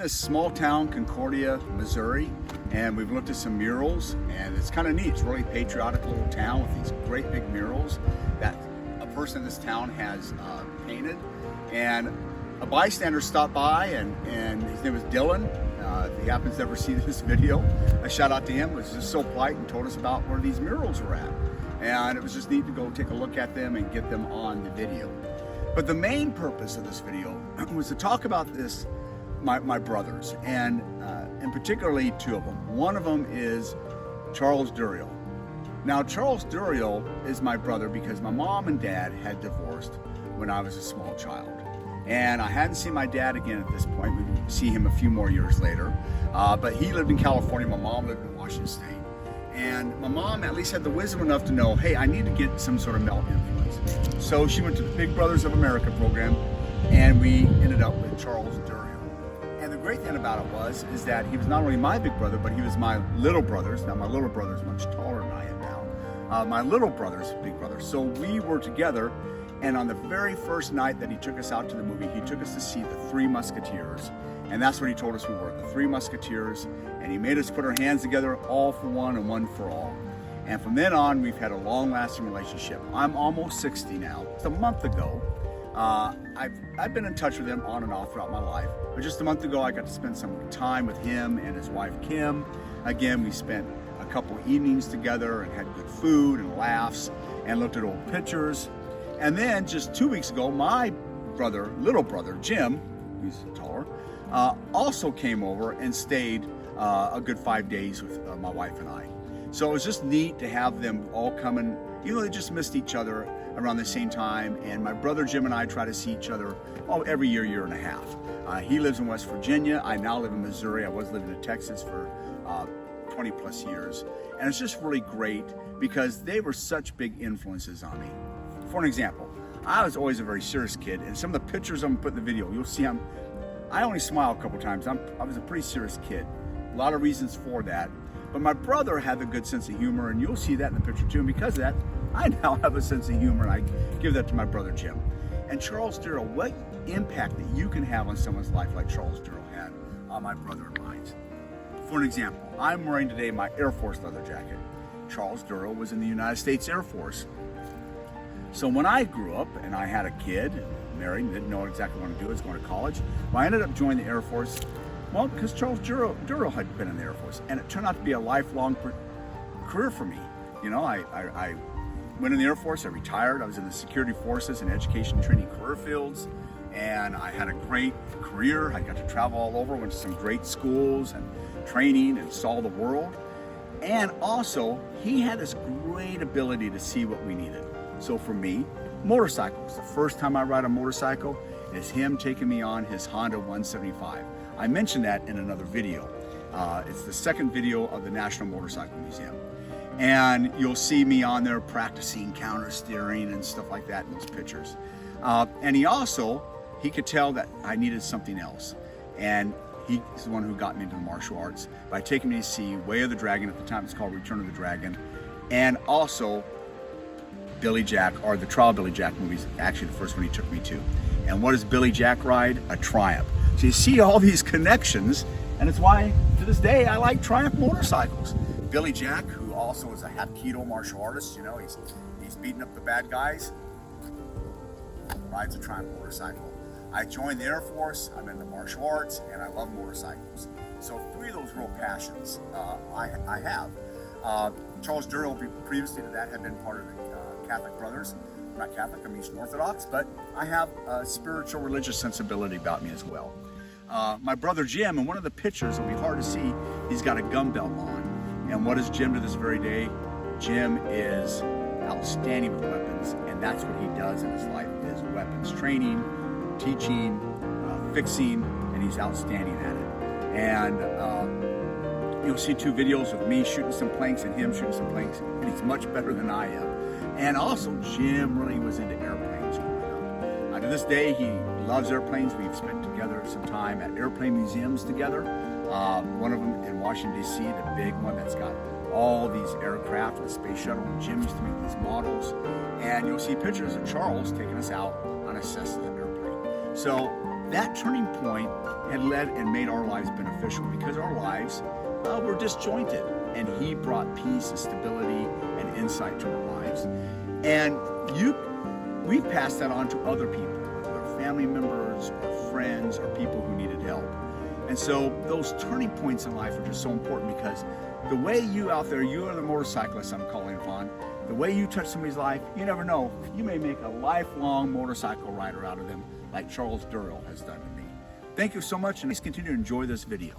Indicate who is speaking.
Speaker 1: this small town, Concordia, Missouri, and we've looked at some murals, and it's kind of neat. It's a really patriotic little town with these great big murals that a person in this town has painted. And a bystander stopped by, and his name was Dylan. If he happens to ever see this video, a shout out to him. He was just so polite and told us about where these murals were at. And it was just neat to go take a look at them and get them on the video. But the main purpose of this video was to talk about my brothers, and particularly two of them. One of them is Charles Duriel. Now, Charles Duriel is my brother because my mom and dad had divorced when I was a small child. And I hadn't seen my dad again at this point. We would see him a few more years later. But he lived in California, my mom lived in Washington State. And my mom at least had the wisdom enough to know, hey, I need to get some sort of male influence. So she went to the Big Brothers of America program, and we ended up with Charles Duriel. And the great thing about it is that he was not only my big brother, but he was my little brother's. Now, my little brother is much taller than I am now. My little brother's big brother. So we were together, and on the very first night that he took us out to the movie, he took us to see The Three Musketeers. And that's what he told us we were, The Three Musketeers. And he made us put our hands together, all for one and one for all. And from then on, we've had a long-lasting relationship. I'm almost 60 now. Just a month ago, I've been in touch with him on and off throughout my life. But just a month ago, I got to spend some time with him and his wife, Kim. Again, we spent a couple evenings together and had good food and laughs and looked at old pictures. And then just 2 weeks ago, my brother, little brother, Jim, he's taller, also came over and stayed a good 5 days with my wife and I. So it was just neat to have them all coming, even though they just missed each other around the same time. And my brother Jim and I try to see each other every year and a half. He lives in West Virginia. I now live in Missouri. I was living in Texas for 20 plus years. And it's just really great because they were such big influences on me. For an example, I was always a very serious kid, and some of the pictures I'm gonna put in the video, you'll see I only smile a couple times. I was a pretty serious kid. A lot of reasons for that. But my brother had a good sense of humor, and you'll see that in the picture too. And because of that, I now have a sense of humor, and I give that to my brother Jim. And Charles Duriel, what impact that you can have on someone's life like Charles Duriel had on my brother and mine. For an example, I'm wearing today my Air Force leather jacket. Charles Duriel was in the United States Air Force. So when I grew up and I had a kid, married, and didn't know exactly what to do, I was going to college, well, I ended up joining the Air Force, well, because Charles Duriel had been in the Air Force, and it turned out to be a lifelong career for me. You know, I went in the Air Force, I retired, I was in the security forces and education training career fields, and I had a great career. I got to travel all over, went to some great schools and training and saw the world. And also, he had this great ability to see what we needed. So for me, motorcycles. The first time I ride a motorcycle is him taking me on his Honda 175. I mentioned that in another video. It's the second video of the National Motorcycle Museum. And you'll see me on there practicing counter steering and stuff like that in those pictures. And he could tell that I needed something else. And he's the one who got me into the martial arts by taking me to see Way of the Dragon. At the time it's called Return of the Dragon. And also Billy Jack, or the Trial Billy Jack movies, actually the first one he took me to. And what does Billy Jack ride? A Triumph. So you see all these connections, and it's why to this day I like Triumph motorcycles. Billy Jack, who also is a Hapkido martial artist, you know, he's beating up the bad guys, rides a Triumph motorcycle. I joined the Air Force, I'm into martial arts, and I love motorcycles. So 3 of those real passions I have. Charles Duriel, previously to that, had been part of the Catholic Brothers. I'm not Catholic, I'm Eastern Orthodox, but I have a spiritual religious sensibility about me as well. My brother Jim, in one of the pictures, it'll be hard to see, he's got a gun belt on. And what is Jim to this very day? Jim is outstanding with weapons, and that's what he does in his life, is weapons training, teaching, fixing, and he's outstanding at it. And you'll see 2 videos of me shooting some planks and him shooting some planks, and he's much better than I am. And also, Jim really was into airplanes growing up. To this day, he loves airplanes. We've spent together some time at airplane museums together. One of them in Washington, D.C., the big one that's got all these aircraft, the space shuttle. Jim used to make these models. And you'll see pictures of Charles taking us out on a Cessna airplane. So that turning point had led and made our lives beneficial because our lives were disjointed, and he brought peace and stability and insight to our lives. And we've passed that on to other people, whether they're family members or friends or people who needed help. And so those turning points in life are just so important, because the way you out there, you are the motorcyclist I'm calling upon, the way you touch somebody's life, you never know, you may make a lifelong motorcycle rider out of them, like Charles Durrell has done to me. Thank you so much, and please continue to enjoy this video.